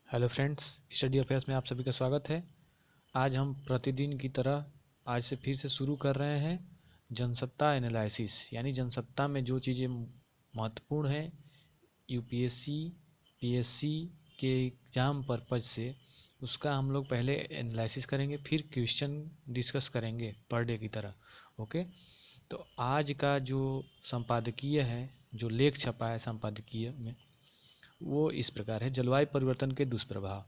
Hello friends, study affairs में आप सभी का स्वागत है। आज हम प्रतिदिन की तरह आज से फिर से शुरू कर रहे हैं जनसत्ता एनालिसिस, यानी जनसत्ता में जो चीज़ें महत्वपूर्ण हैं यूपीएससी पीएससी के एग्ज़ाम पर्पज से, उसका हम लोग पहले एनालिसिस करेंगे, फिर क्वेश्चन डिस्कस करेंगे पर डे की तरह। ओके, तो आज का जो संपादकीय है, जो लेख छपा है संपादकीय में, वो इस प्रकार है: जलवायु परिवर्तन के दुष्प्रभाव।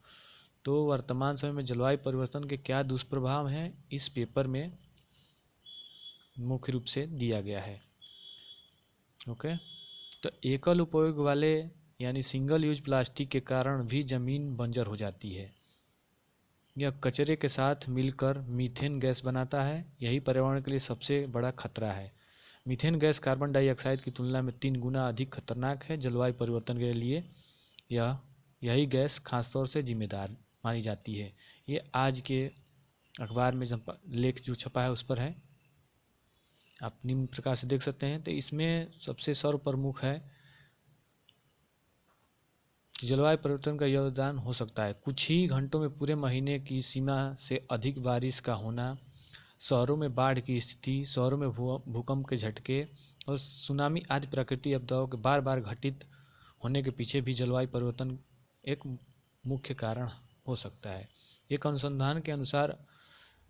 तो वर्तमान समय में जलवायु परिवर्तन के क्या दुष्प्रभाव हैं, इस पेपर में मुख्य रूप से दिया गया है। ओके, तो एकल उपयोग वाले यानी सिंगल यूज प्लास्टिक के कारण भी ज़मीन बंजर हो जाती है। यह कचरे के साथ मिलकर मीथेन गैस बनाता है। यही पर्यावरण के लिए सबसे बड़ा खतरा है। मीथेन गैस कार्बन डाइऑक्साइड की तुलना में 3 गुना अधिक खतरनाक है। जलवायु परिवर्तन के लिए यही गैस खासतौर से जिम्मेदार मानी जाती है। ये आज के अखबार में लेख जो छपा है उस पर है, आप निम्न प्रकार से देख सकते हैं। तो इसमें सबसे सर्वप्रमुख है जलवायु परिवर्तन का योगदान हो सकता है कुछ ही घंटों में पूरे महीने की सीमा से अधिक बारिश का होना, शहरों में बाढ़ की स्थिति, शहरों में भूकंप के झटके और सुनामी आदि प्राकृतिक आपदाओं के बार बार घटित होने के पीछे भी जलवायु परिवर्तन एक मुख्य कारण हो सकता है। एक अनुसंधान के अनुसार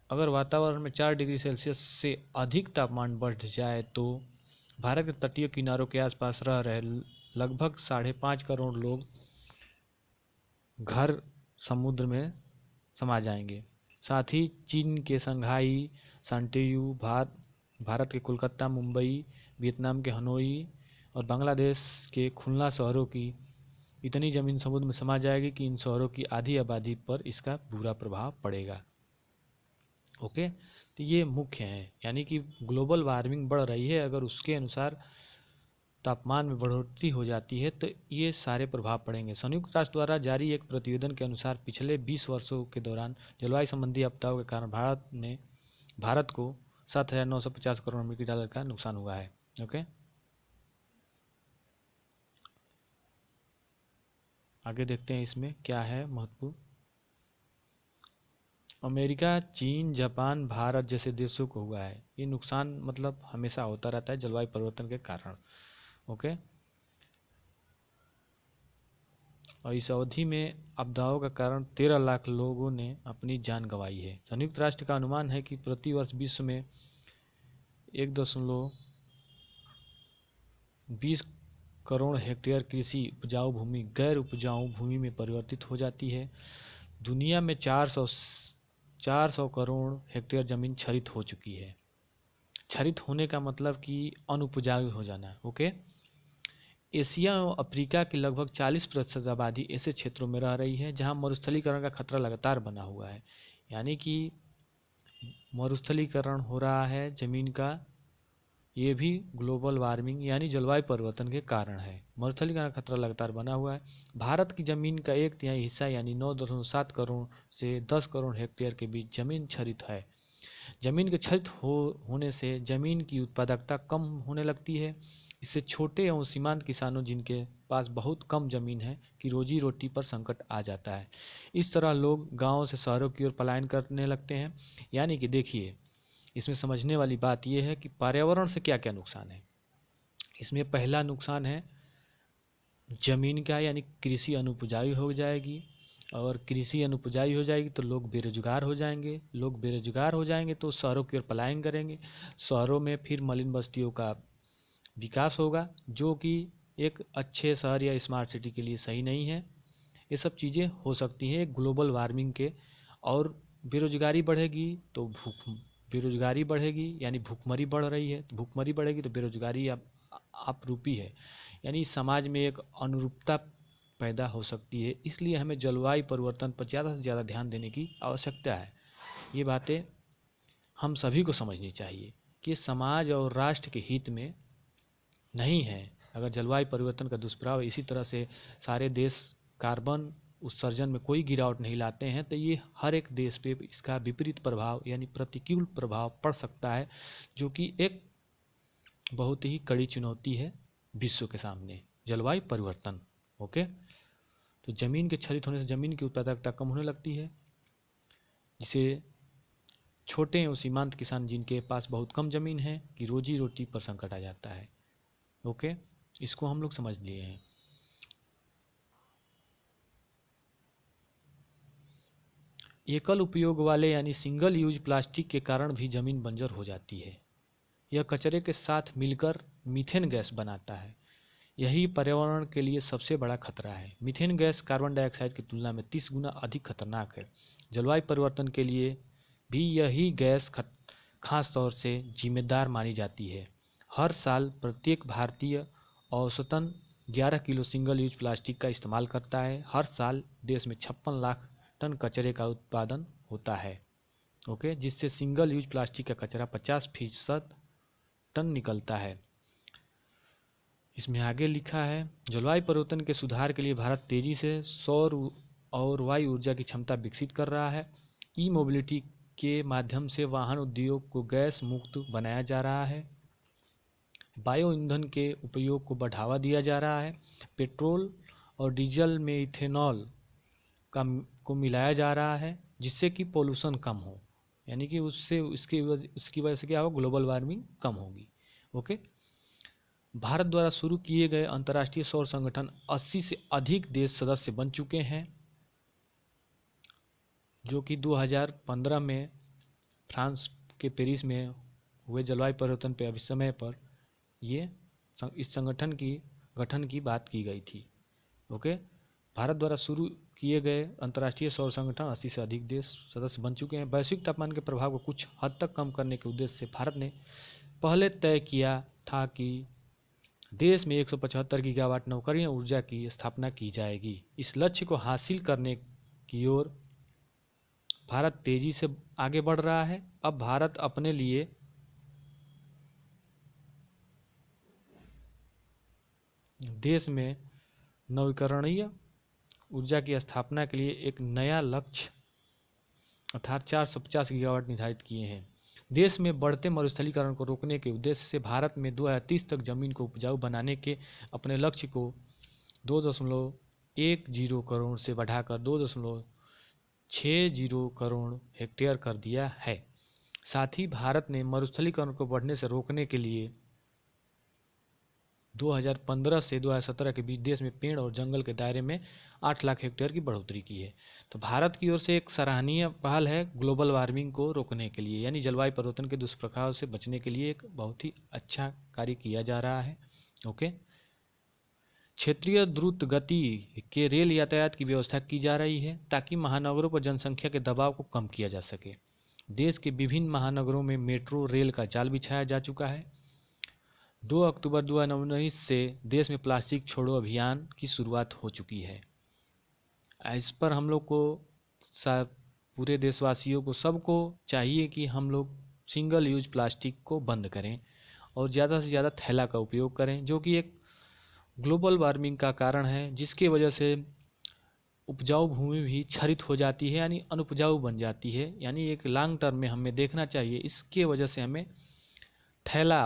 अगर वातावरण में 4 डिग्री सेल्सियस से अधिक तापमान बढ़ जाए तो भारत के तटीय किनारों के आसपास रह रहे लगभग 5.5 करोड़ लोग घर समुद्र में समा जाएंगे। साथ ही चीन के शंघाई, सांटियू, भारत के कोलकाता, मुंबई, वियतनाम के हनोई और बांग्लादेश के खुलना शहरों की इतनी ज़मीन समुद्र में समा जाएगी कि इन शहरों की आधी आबादी पर इसका बुरा प्रभाव पड़ेगा। ओके, तो ये मुख्य है, यानी कि ग्लोबल वार्मिंग बढ़ रही है। अगर उसके अनुसार तापमान में बढ़ोतरी हो जाती है तो ये सारे प्रभाव पड़ेंगे। संयुक्त राष्ट्र द्वारा जारी एक प्रतिवेदन के अनुसार पिछले 20 वर्षों के दौरान जलवायु संबंधी आपदाओं के कारण भारत को 7,950 करोड़ अमेरिकी डॉलर का नुकसान हुआ है। ओके, आगे देखते हैं इसमें क्या है महत्वपूर्ण। अमेरिका, चीन, जापान, भारत जैसे देशों को हुआ है। ये नुकसान मतलब हमेशा होता रहता है जलवायु परिवर्तन के कारण। ओके, और इस अवधि में आपदाओं का कारण 13 लाख लोगों ने अपनी जान गंवाई है। संयुक्त राष्ट्र का अनुमान है कि प्रतिवर्ष विश्व में 1.20 करोड़ हेक्टेयर कृषि उपजाऊ भूमि गैर उपजाऊ भूमि में परिवर्तित हो जाती है। दुनिया में 400 करोड़ हेक्टेयर जमीन क्षरित हो चुकी है। क्षरित होने का मतलब कि अनुपजाऊ हो जाना। ओके, एशिया और अफ्रीका की लगभग 40% आबादी ऐसे क्षेत्रों में रह रही है जहां मरुस्थलीकरण का खतरा लगातार बना हुआ है। यानी कि मरुस्थलीकरण हो रहा है ज़मीन का, ये भी ग्लोबल वार्मिंग यानी जलवायु परिवर्तन के कारण है। मरुस्थलीकरण का खतरा लगातार बना हुआ है। भारत की ज़मीन का 1/3 हिस्सा यानी 9.7 करोड़ से 10 करोड़ हेक्टेयर के बीच जमीन क्षरित है। जमीन के क्षरित होने से जमीन की उत्पादकता कम होने लगती है। इससे छोटे एवं सीमांत किसानों जिनके पास बहुत कम जमीन है की रोजी रोटी पर संकट आ जाता है। इस तरह लोग गाँव से शहरों की ओर पलायन करने लगते हैं। यानी कि देखिए, इसमें समझने वाली बात यह है कि पर्यावरण से क्या क्या नुकसान है। इसमें पहला नुकसान है जमीन का, यानी कृषि अनुपजाऊ हो जाएगी। और कृषि अनुपजाऊ हो जाएगी तो लोग बेरोजगार हो जाएंगे। लोग बेरोजगार हो जाएंगे तो शहरों की ओर पलायन करेंगे। शहरों में फिर मलिन बस्तियों का विकास होगा, जो कि एक अच्छे शहर या स्मार्ट सिटी के लिए सही नहीं है। ये सब चीज़ें हो सकती हैं ग्लोबल वार्मिंग के। और बेरोजगारी बढ़ेगी तो बेरोजगारी बढ़ेगी यानी भूखमरी बढ़ रही है, तो भूखमरी बढ़ेगी तो बेरोजगारी आप रूपी है, यानी समाज में एक अनुरूपता पैदा हो सकती है। इसलिए हमें जलवायु परिवर्तन पर ज़्यादा से ज़्यादा ध्यान देने की आवश्यकता है। ये बातें हम सभी को समझनी चाहिए कि समाज और राष्ट्र के हित में नहीं है। अगर जलवायु परिवर्तन का दुष्प्रभाव इसी तरह से सारे देश कार्बन उत्सर्जन में कोई गिरावट नहीं लाते हैं तो ये हर एक देश पे इसका विपरीत प्रभाव यानी प्रतिकूल प्रभाव पड़ सकता है, जो कि एक बहुत ही कड़ी चुनौती है विश्व के सामने, जलवायु परिवर्तन। ओके, तो ज़मीन के क्षरित होने से ज़मीन की उत्पादकता कम होने लगती है, जिसे छोटे एवं सीमांत किसान जिनके पास बहुत कम ज़मीन है कि रोजी रोटी पर संकट आ जाता है। ओके, इसको हम लोग समझ लिए हैं। एकल उपयोग वाले यानी सिंगल यूज प्लास्टिक के कारण भी ज़मीन बंजर हो जाती है। यह कचरे के साथ मिलकर मीथेन गैस बनाता है। यही पर्यावरण के लिए सबसे बड़ा खतरा है। मीथेन गैस कार्बन डाइऑक्साइड की तुलना में 30 गुना अधिक खतरनाक है। जलवायु परिवर्तन के लिए भी यही गैस खास तौर से जिम्मेदार मानी जाती है। हर साल प्रत्येक भारतीय औसतन 11 किलो सिंगल यूज प्लास्टिक का इस्तेमाल करता है। हर साल देश में 56 लाख टन कचरे का उत्पादन होता है। ओके, जिससे सिंगल यूज प्लास्टिक का कचरा 50% टन निकलता है। इसमें आगे लिखा है, जलवायु परिवर्तन के सुधार के लिए भारत तेजी से सौर और वायु ऊर्जा की क्षमता विकसित कर रहा है। ई मोबिलिटी के माध्यम से वाहन उद्योग को गैस मुक्त बनाया जा रहा है। बायो ईंधन के उपयोग को बढ़ावा दिया जा रहा है। पेट्रोल और डीजल में इथेनॉल को मिलाया जा रहा है, जिससे कि पोल्यूशन कम हो, यानी कि उसकी वजह से क्या होगा, ग्लोबल वार्मिंग कम होगी। ओके, भारत द्वारा शुरू किए गए अंतर्राष्ट्रीय सौर संगठन 80 से अधिक देश सदस्य बन चुके हैं, जो कि 2015 में फ्रांस के पेरिस में हुए जलवायु परिवर्तन पे अभी समय पर इस संगठन की गठन की बात की गई थी। ओके, भारत द्वारा शुरू किए गए अंतर्राष्ट्रीय सौर संगठन 80 से अधिक देश सदस्य बन चुके हैं। वैश्विक तापमान के प्रभाव को कुछ हद तक कम करने के उद्देश्य से भारत ने पहले तय किया था कि देश में 175 गीगावाट नवीकरणीय ऊर्जा की स्थापना की जाएगी। इस लक्ष्य को हासिल करने की ओर भारत तेजी से आगे बढ़ रहा है। अब भारत अपने लिए देश में नवीकरणीय ऊर्जा की स्थापना के लिए एक नया लक्ष्य अर्थात 450 गीगावाट निर्धारित किए हैं। देश में बढ़ते मरुस्थलीकरण को रोकने के उद्देश्य से भारत में 2030 तक जमीन को उपजाऊ बनाने के अपने लक्ष्य को 2.10 करोड़ से बढ़ाकर 2.60 करोड़ हेक्टेयर कर दिया है। साथ ही भारत ने मरुस्थलीकरण को बढ़ने से रोकने के लिए 2015 से 2017 के बीच देश में पेड़ और जंगल के दायरे में 8 लाख हेक्टेयर की बढ़ोतरी की है। तो भारत की ओर से एक सराहनीय पहल है ग्लोबल वार्मिंग को रोकने के लिए, यानी जलवायु परिवर्तन के दुष्प्रभाव से बचने के लिए एक बहुत ही अच्छा कार्य किया जा रहा है। ओके, क्षेत्रीय द्रुत गति के रेल यातायात की व्यवस्था की जा रही है ताकि महानगरों पर जनसंख्या के दबाव को कम किया जा सके। देश के विभिन्न महानगरों में मेट्रो रेल का जाल बिछाया जा चुका है। 2 अक्टूबर 2019 से देश में प्लास्टिक छोड़ो अभियान की शुरुआत हो चुकी है। इस पर हम लोग को पूरे देशवासियों को सबको चाहिए कि हम लोग सिंगल यूज प्लास्टिक को बंद करें और ज़्यादा से ज़्यादा थैला का उपयोग करें, जो कि एक ग्लोबल वार्मिंग का कारण है, जिसके वजह से उपजाऊ भूमि भी क्षरित हो जाती है, यानी अनुपजाऊ बन जाती है। यानी एक लॉन्ग टर्म में हमें देखना चाहिए, इसके वजह से हमें थैला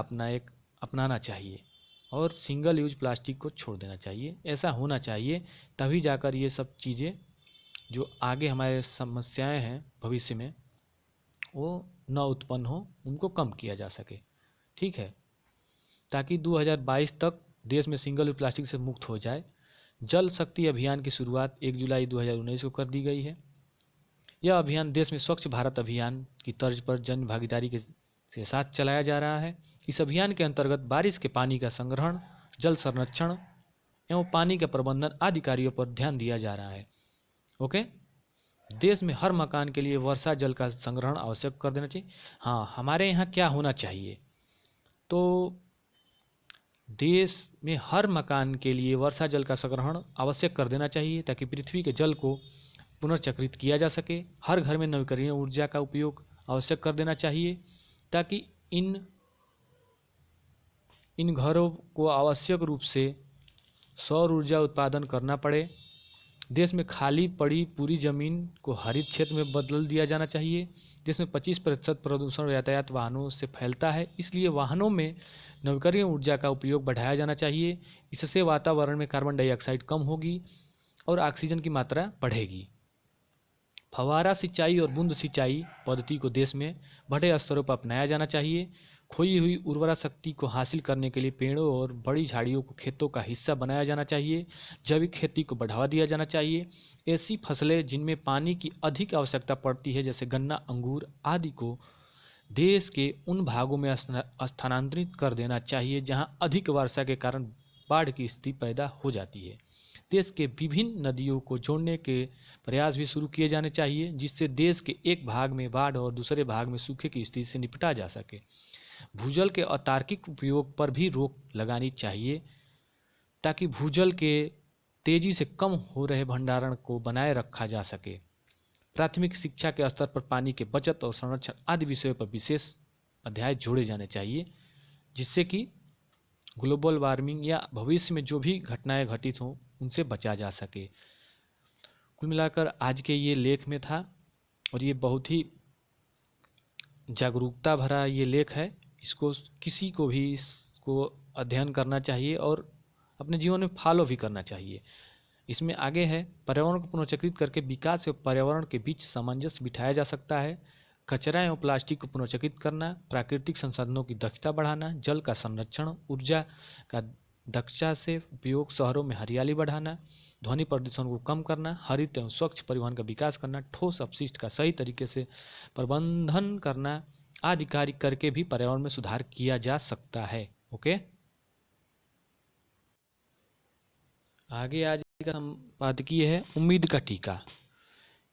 अपनाना चाहिए और सिंगल यूज प्लास्टिक को छोड़ देना चाहिए। ऐसा होना चाहिए, तभी जाकर ये सब चीज़ें जो आगे हमारे समस्याएं हैं भविष्य में वो न उत्पन्न हो, उनको कम किया जा सके। ठीक है, ताकि 2022 तक देश में सिंगल यूज प्लास्टिक से मुक्त हो जाए। जल शक्ति अभियान की शुरुआत 1 जुलाई 2019 को कर दी गई है। यह अभियान देश में स्वच्छ भारत अभियान की तर्ज पर जन भागीदारी के साथ चलाया जा रहा है। इस अभियान के अंतर्गत बारिश के पानी का संग्रहण, जल संरक्षण एवं पानी के प्रबंधन आदि कार्यों पर ध्यान दिया जा रहा है। ओके, देश में हर मकान के लिए वर्षा जल का संग्रहण आवश्यक कर देना चाहिए। हाँ, हमारे यहाँ क्या होना चाहिए, तो देश में हर मकान के लिए वर्षा जल का संग्रहण आवश्यक कर देना चाहिए ताकि पृथ्वी के जल को पुनर्चक्रित किया जा सके। हर घर में नवीकरणीय ऊर्जा का उपयोग आवश्यक कर देना चाहिए ताकि इन घरों को आवश्यक रूप से सौर ऊर्जा उत्पादन करना पड़े। देश में खाली पड़ी पूरी ज़मीन को हरित क्षेत्र में बदल दिया जाना चाहिए। देश में 25% प्रदूषण यातायात वाहनों से फैलता है, इसलिए वाहनों में नवीकरणीय ऊर्जा का उपयोग बढ़ाया जाना चाहिए। इससे वातावरण में कार्बन डाइऑक्साइड कम होगी और ऑक्सीजन की मात्रा बढ़ेगी। फव्वारा सिंचाई और बूंद सिंचाई पद्धति को देश में बड़े स्तरों पर अपनाया जाना चाहिए। खोई हुई उर्वरा शक्ति को हासिल करने के लिए पेड़ों और बड़ी झाड़ियों को खेतों का हिस्सा बनाया जाना चाहिए। जैविक खेती को बढ़ावा दिया जाना चाहिए। ऐसी फसलें जिनमें पानी की अधिक आवश्यकता पड़ती है, जैसे गन्ना, अंगूर आदि को देश के उन भागों में स्थानांतरित कर देना चाहिए जहां अधिक वर्षा के कारण बाढ़ की स्थिति पैदा हो जाती है। देश के विभिन्न नदियों को जोड़ने के प्रयास भी शुरू किए जाने चाहिए, जिससे देश के एक भाग में बाढ़ और दूसरे भाग में सूखे की स्थिति से निपटा जा सके। भूजल के अतार्किक उपयोग पर भी रोक लगानी चाहिए, ताकि भूजल के तेजी से कम हो रहे भंडारण को बनाए रखा जा सके। प्राथमिक शिक्षा के स्तर पर पानी के बचत और संरक्षण आदि विषयों पर विशेष अध्याय जोड़े जाने चाहिए, जिससे कि ग्लोबल वार्मिंग या भविष्य में जो भी घटनाएं घटित हों उनसे बचा जा सके। कुल मिलाकर आज के ये लेख में था, और ये बहुत ही जागरूकता भरा ये लेख है। इसको किसी को भी इसको अध्ययन करना चाहिए और अपने जीवन में फॉलो भी करना चाहिए। इसमें आगे है, पर्यावरण को पुनर्चक्रित करके विकास एवं पर्यावरण के बीच सामंजस्य बिठाया जा सकता है। कचरा एवं प्लास्टिक को पुनर्चक्रित करना, प्राकृतिक संसाधनों की दक्षता बढ़ाना, जल का संरक्षण, ऊर्जा का दक्षता से उपयोग, शहरों में हरियाली बढ़ाना, ध्वनि प्रदूषण को कम करना, हरित एवं स्वच्छ परिवहन का विकास करना, ठोस अपशिष्ट का सही तरीके से प्रबंधन करना आदि कार्य करके भी पर्यावरण में सुधार किया जा सकता है। ओके, आगे आज का संपादकीय है उम्मीद का टीका।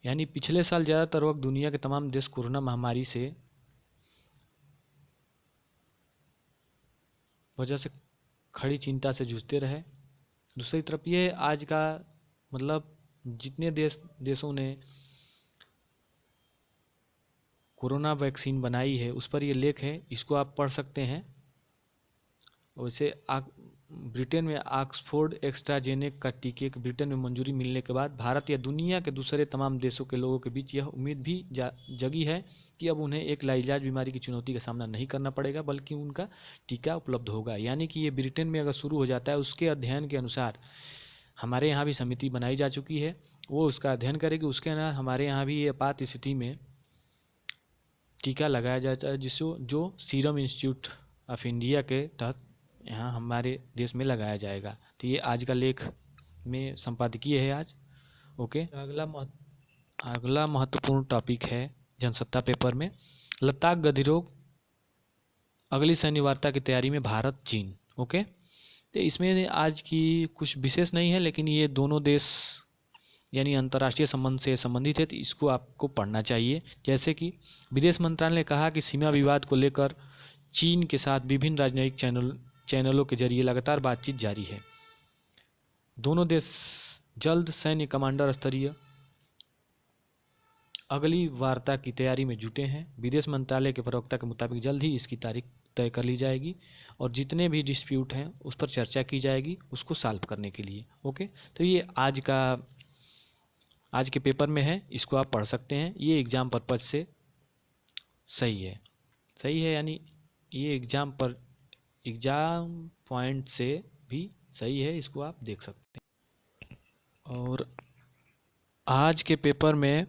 यानी पिछले साल ज़्यादातर वक्त दुनिया के तमाम देश कोरोना महामारी से वजह से खड़ी चिंता से जूझते रहे। दूसरी तरफ ये आज का मतलब जितने देशों ने कोरोना वैक्सीन बनाई है उस पर ये लेख है, इसको आप पढ़ सकते हैं। वैसे ब्रिटेन में ऑक्सफोर्ड एस्ट्राजेनेका का टीके के ब्रिटेन में मंजूरी मिलने के बाद भारत या दुनिया के दूसरे तमाम देशों के लोगों के बीच यह उम्मीद भी जगी है कि अब उन्हें एक लाइलाज बीमारी की चुनौती का सामना नहीं करना पड़ेगा, बल्कि उनका टीका उपलब्ध होगा। यानी कि ये ब्रिटेन में अगर शुरू हो जाता है, उसके अध्ययन के अनुसार हमारे यहाँ भी समिति बनाई जा चुकी है, वो उसका अध्ययन करेगी। उसके अनुसार हमारे यहाँ भी ये आपात स्थिति में टीका लगाया जाता है, जिसको जो सीरम इंस्टीट्यूट ऑफ इंडिया के तहत यहाँ हमारे देश में लगाया जाएगा। तो ये आज का लेख में संपादकीय है आज। ओके, अगला महत्वपूर्ण टॉपिक है जनसत्ता पेपर में लद्दाख गतिरोध अगली सैन्य वार्ता की तैयारी में भारत चीन। ओके, तो इसमें आज की कुछ विशेष नहीं है, लेकिन ये दोनों देश यानी अंतर्राष्ट्रीय संबंध से संबंधित है, तो इसको आपको पढ़ना चाहिए। जैसे कि विदेश मंत्रालय ने कहा कि सीमा विवाद को लेकर चीन के साथ विभिन्न राजनयिक चैनलों के जरिए लगातार बातचीत जारी है। दोनों देश जल्द सैन्य कमांडर स्तरीय अगली वार्ता की तैयारी में जुटे हैं। विदेश मंत्रालय के प्रवक्ता के मुताबिक जल्द ही इसकी तारीख तय कर ली जाएगी और जितने भी डिस्प्यूट हैं उस पर चर्चा की जाएगी उसको सॉल्व करने के लिए। ओके, तो ये आज के पेपर में है, इसको आप पढ़ सकते हैं। ये एग्ज़ाम पर्पज से सही है, यानी ये एग्ज़ाम पॉइंट से भी सही है, इसको आप देख सकते हैं। और आज के पेपर में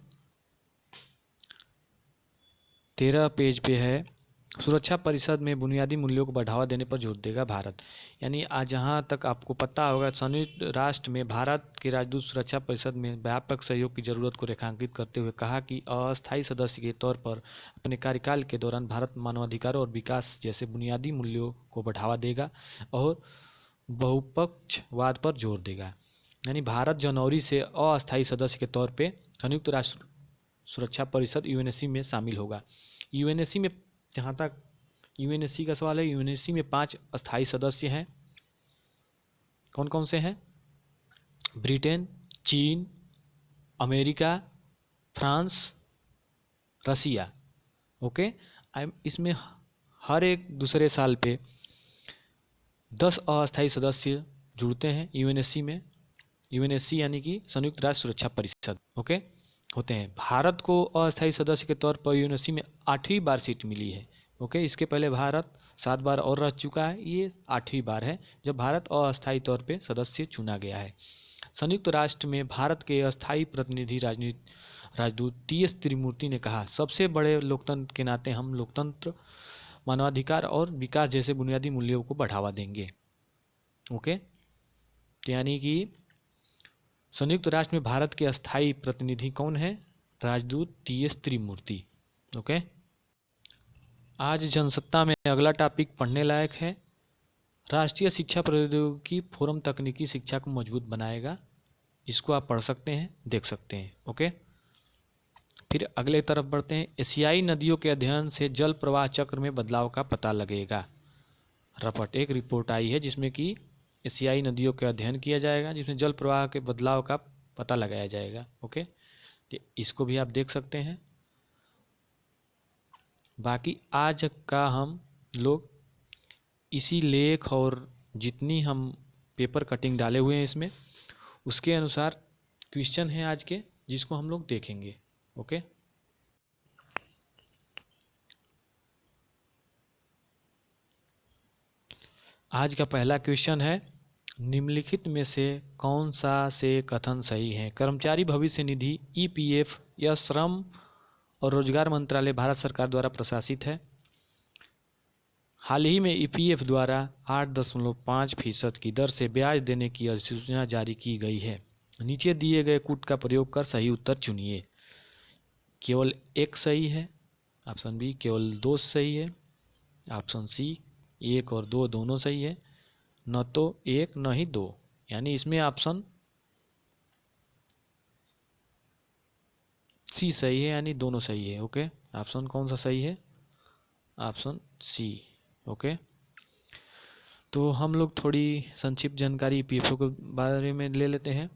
13 पेज पे है, सुरक्षा परिषद में बुनियादी मूल्यों को बढ़ावा देने पर जोर देगा भारत। यानी आज जहाँ तक आपको पता होगा, संयुक्त राष्ट्र में भारत के राजदूत सुरक्षा परिषद में व्यापक सहयोग की जरूरत को रेखांकित करते हुए कहा कि अस्थायी सदस्य के तौर पर अपने कार्यकाल के दौरान भारत मानवाधिकारों और विकास जैसे बुनियादी मूल्यों को बढ़ावा देगा और बहुपक्षवाद पर जोर देगा। यानी भारत जनवरी से अस्थायी सदस्य के तौर पर संयुक्त राष्ट्र सुरक्षा परिषद यूएनएससी में शामिल होगा। यूएनएससी में, जहाँ तक यूएनएससी का सवाल है, यूएनएससी में 5 अस्थायी सदस्य हैं। कौन कौन से हैं? ब्रिटेन, चीन, अमेरिका, फ्रांस, रसिया। ओके, इसमें हर एक दूसरे साल पे 10 अस्थायी सदस्य जुड़ते हैं यूएनएससी में। यूएनएससी यानी कि संयुक्त राष्ट्र सुरक्षा परिषद ओके होते हैं। भारत को अस्थायी सदस्य के तौर पर यूएनएससी में 8वीं बार सीट मिली है। ओके, इसके पहले भारत 7 बार और रह चुका है, ये 8वीं बार है जब भारत अस्थायी तौर पे सदस्य चुना गया है। संयुक्त राष्ट्र में भारत के अस्थायी प्रतिनिधि राजदूत टी.एस. त्रिमूर्ति ने कहा, सबसे बड़े लोकतंत्र के नाते हम लोकतंत्र, मानवाधिकार और विकास जैसे बुनियादी मूल्यों को बढ़ावा देंगे। ओके, यानी कि संयुक्त राष्ट्र में भारत के अस्थायी प्रतिनिधि कौन है? राजदूत टी.एस. त्रिमूर्ति। ओके, आज जनसत्ता में अगला टॉपिक पढ़ने लायक है। राष्ट्रीय शिक्षा प्रौद्योगिकी फोरम तकनीकी शिक्षा को मजबूत बनाएगा। इसको आप पढ़ सकते हैं, देख सकते हैं। ओके, फिर अगले तरफ बढ़ते हैं। एशियाई नदियों के अध्ययन से जल प्रवाह चक्र में बदलाव का पता लगेगा। रपट एक रिपोर्ट आई है जिसमें कि एशियाई नदियों का अध्ययन किया जाएगा, जिसमें जल प्रवाह के बदलाव का पता लगाया जाएगा। ओके, तो इसको भी आप देख सकते हैं। बाकी आज का हम लोग इसी लेख और जितनी हम पेपर कटिंग डाले हुए हैं इसमें, उसके अनुसार क्वेश्चन है आज के, जिसको हम लोग देखेंगे। ओके, आज का पहला क्वेश्चन है, निम्नलिखित में से कौन सा से कथन सही है? कर्मचारी भविष्य निधि ईपीएफ या श्रम और रोजगार मंत्रालय भारत सरकार द्वारा प्रशासित है। हाल ही में ईपीएफ द्वारा 8.5% की दर से ब्याज देने की अधिसूचना जारी की गई है। नीचे दिए गए कूट का प्रयोग कर सही उत्तर चुनिए। केवल एक सही है, ऑप्शन बी केवल 2 सही है, ऑप्शन सी 1 और 2 दोनों सही है, न तो 1 न ही 2, यानी इसमें ऑप्शन सी सही है, यानी दोनों सही है। ओके, ऑप्शन कौन सा सही है? Option C. ओके, तो हम लोग थोड़ी संक्षिप्त जानकारी ईपीएफओ के बारे में ले लेते हैं।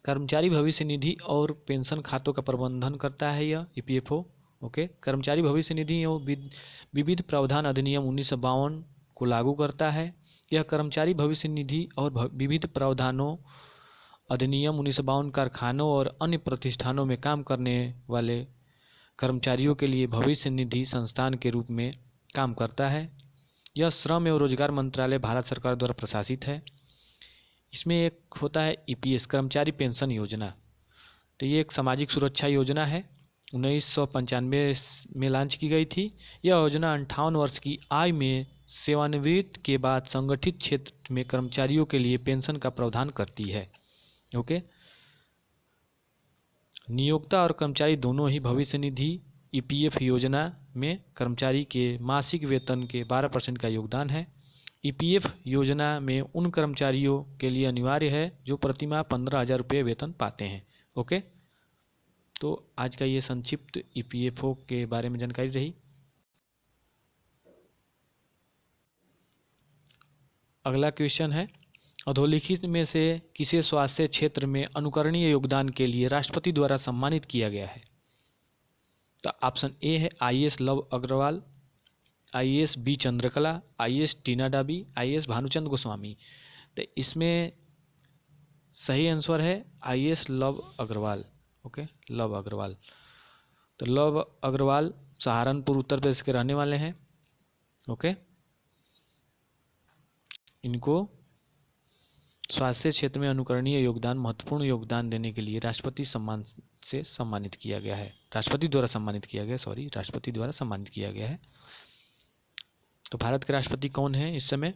कर्मचारी भविष्य निधि और पेंशन खातों का प्रबंधन करता है यह ईपीएफओ। ओके, कर्मचारी भविष्य निधि एवं विविध प्रावधान अधिनियम 1952 को लागू करता है। यह कर्मचारी भविष्य निधि और विविध प्रावधानों अधिनियम 1952 कारखानों और अन्य प्रतिष्ठानों में काम करने वाले कर्मचारियों के लिए भविष्य निधि संस्थान के रूप में काम करता है। यह श्रम एवं रोजगार मंत्रालय भारत सरकार द्वारा प्रशासित है। इसमें एक होता है ईपीएस, कर्मचारी पेंशन योजना। तो ये एक सामाजिक सुरक्षा योजना है, 1995 में लॉन्च की गई थी। यह योजना 58 वर्ष की आयु में सेवानिवृत्ति के बाद संगठित क्षेत्र में कर्मचारियों के लिए पेंशन का प्रावधान करती है। ओके, नियोक्ता और कर्मचारी दोनों ही भविष्य निधि ईपीएफ योजना में कर्मचारी के मासिक वेतन के 12% का योगदान है। ईपीएफ योजना में उन कर्मचारियों के लिए अनिवार्य है जो प्रतिमाह 15,000 रुपये वेतन पाते हैं। ओके, तो आज का ये संक्षिप्त ईपीएफओ के बारे में जानकारी रही। अगला क्वेश्चन है, अधोलिखित में से किसे स्वास्थ्य क्षेत्र में अनुकरणीय योगदान के लिए राष्ट्रपति द्वारा सम्मानित किया गया है? तो ऑप्शन ए है IAS Lav Agarwal, IAS B Chandrakala, IAS Tina Dabi, IAS Bhanuchandra Goswami. तो इसमें सही आंसर है आईएएस लव अग्रवाल। ओके, लव अग्रवाल। तो लव अग्रवाल सहारनपुर उत्तर प्रदेश के रहने वाले हैं। ओके, इनको स्वास्थ्य क्षेत्र में अनुकरणीय योगदान, महत्वपूर्ण योगदान देने के लिए राष्ट्रपति सम्मान से सम्मानित किया गया है। राष्ट्रपति द्वारा सम्मानित किया गया है। तो भारत के राष्ट्रपति कौन हैं इस समय?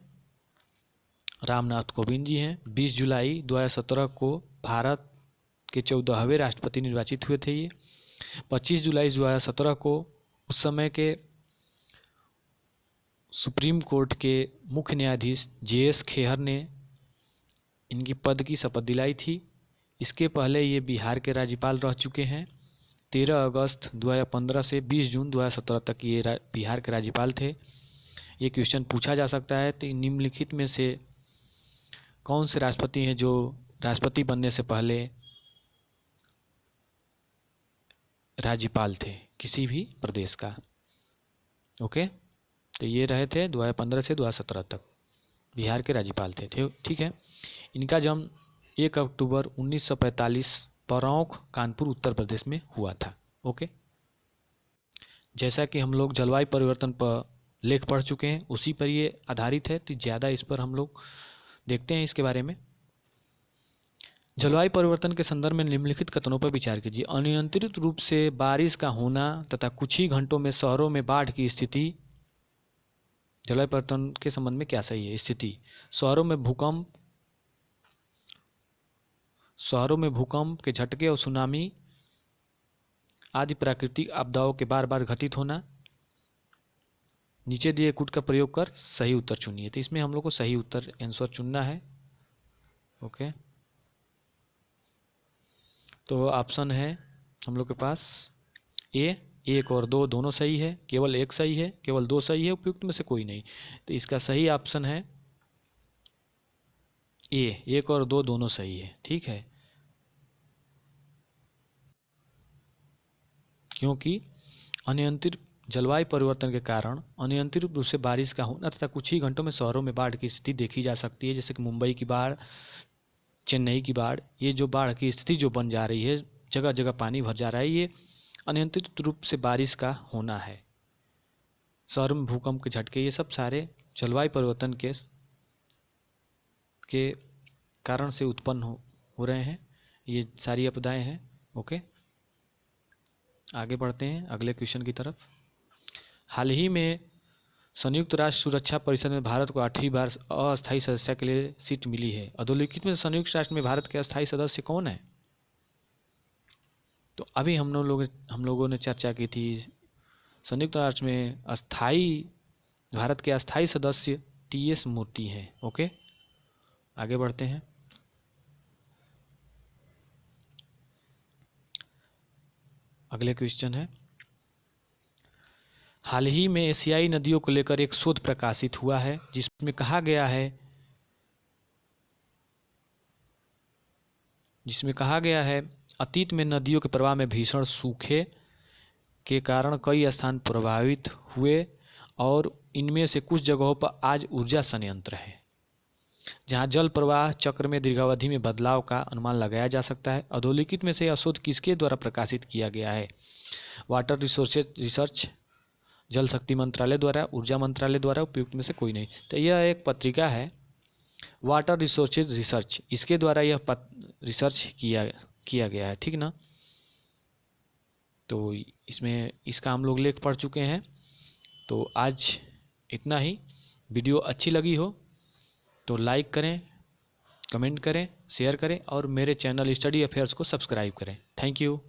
रामनाथ कोविंद जी हैं। 20 जुलाई 2017 को भारत के 14वें राष्ट्रपति निर्वाचित हुए थे ये। 25 जुलाई 2017 को उस समय के सुप्रीम कोर्ट के मुख्य न्यायाधीश जे.एस. खेहर ने इनकी पद की शपथ दिलाई थी। इसके पहले ये बिहार के राज्यपाल रह चुके हैं। 13 अगस्त 2015 से 20 जून 2017 तक ये बिहार के राज्यपाल थे। ये क्वेश्चन पूछा जा सकता है, तो निम्नलिखित में से कौन से राष्ट्रपति हैं जो राष्ट्रपति बनने से पहले राज्यपाल थे किसी भी प्रदेश का? ओके, तो ये रहे थे 2015 से 2017 तक बिहार के राज्यपाल थे। ठीक है, इनका जन्म 1 अक्टूबर 1945 परौख, कानपुर, उत्तर प्रदेश में हुआ था। ओके, जैसा कि हम लोग जलवायु परिवर्तन पर लेख पढ़ चुके हैं, उसी पर ये आधारित है, तो ज़्यादा इस पर हम लोग देखते हैं इसके बारे में। जलवायु परिवर्तन के संदर्भ में निम्नलिखित कथनों पर विचार कीजिए। अनियंत्रित रूप से बारिश का होना तथा कुछ ही घंटों में शहरों में बाढ़ की स्थिति जलवायु परिवर्तन के संबंध में क्या सही है? स्थिति शहरों में भूकंप के झटके और सुनामी आदि प्राकृतिक आपदाओं के बार बार घटित होना। नीचे दिए कूट का प्रयोग कर सही उत्तर चुनिए। तो इसमें हम लोग को सही उत्तर आंसर चुनना है। ओके, तो ऑप्शन है हम लोग के पास ए, 1 और 2 दोनों सही है, केवल 1 सही है, केवल 2 सही है, उपयुक्त में से कोई नहीं। तो इसका सही ऑप्शन है ए, 1 और 2 दोनों सही है। ठीक है, क्योंकि अनियंत्रित जलवायु परिवर्तन के कारण अनियंत्रित रूप से बारिश का होना तथा कुछ ही घंटों में शहरों में बाढ़ की स्थिति देखी जा सकती है, जैसे कि मुंबई की बाढ़, चेन्नई की बाढ़। ये जो बाढ़ की स्थिति जो बन जा रही है, जगह जगह पानी भर जा रहा है, ये अनियंत्रित रूप से बारिश का होना है। शहर में भूकंप के झटके, ये सब सारे जलवायु परिवर्तन के कारण से उत्पन्न हो रहे हैं। ये सारी आपदाएं हैं। ओके, आगे बढ़ते हैं अगले क्वेश्चन की तरफ। हाल ही में संयुक्त राष्ट्र सुरक्षा परिषद में भारत को 8वीं बार अस्थायी सदस्य के लिए सीट मिली है। अधोलिखित में संयुक्त राष्ट्र में भारत के अस्थायी सदस्य कौन है? तो अभी हम लोगों ने चर्चा की थी, संयुक्त राष्ट्र में भारत के अस्थायी सदस्य TS मूर्ति हैं। ओके, आगे बढ़ते हैं। अगले क्वेश्चन है, हाल ही में एशियाई नदियों को लेकर एक शोध प्रकाशित हुआ है जिसमें कहा गया है अतीत में नदियों के प्रवाह में भीषण सूखे के कारण कई स्थान प्रभावित हुए और इनमें से कुछ जगहों पर आज ऊर्जा संयंत्र है जहां जल प्रवाह चक्र में दीर्घावधि में बदलाव का अनुमान लगाया जा सकता है। अधोलिखित में से यह शोध किसके द्वारा प्रकाशित किया गया है? वाटर रिसोर्सेज रिसर्च, जल शक्ति मंत्रालय द्वारा, ऊर्जा मंत्रालय द्वारा, उपयुक्त में से कोई नहीं। तो यह एक पत्रिका है वाटर रिसोर्सेज रिसर्च, इसके द्वारा यह रिसर्च किया गया है। ठीक ना, तो इसमें इसका हम लोग लेख पढ़ चुके हैं। तो आज इतना ही। वीडियो अच्छी लगी हो तो लाइक करें, कमेंट करें, शेयर करें और मेरे चैनल स्टडी अफेयर्स को सब्सक्राइब करें। Thank you.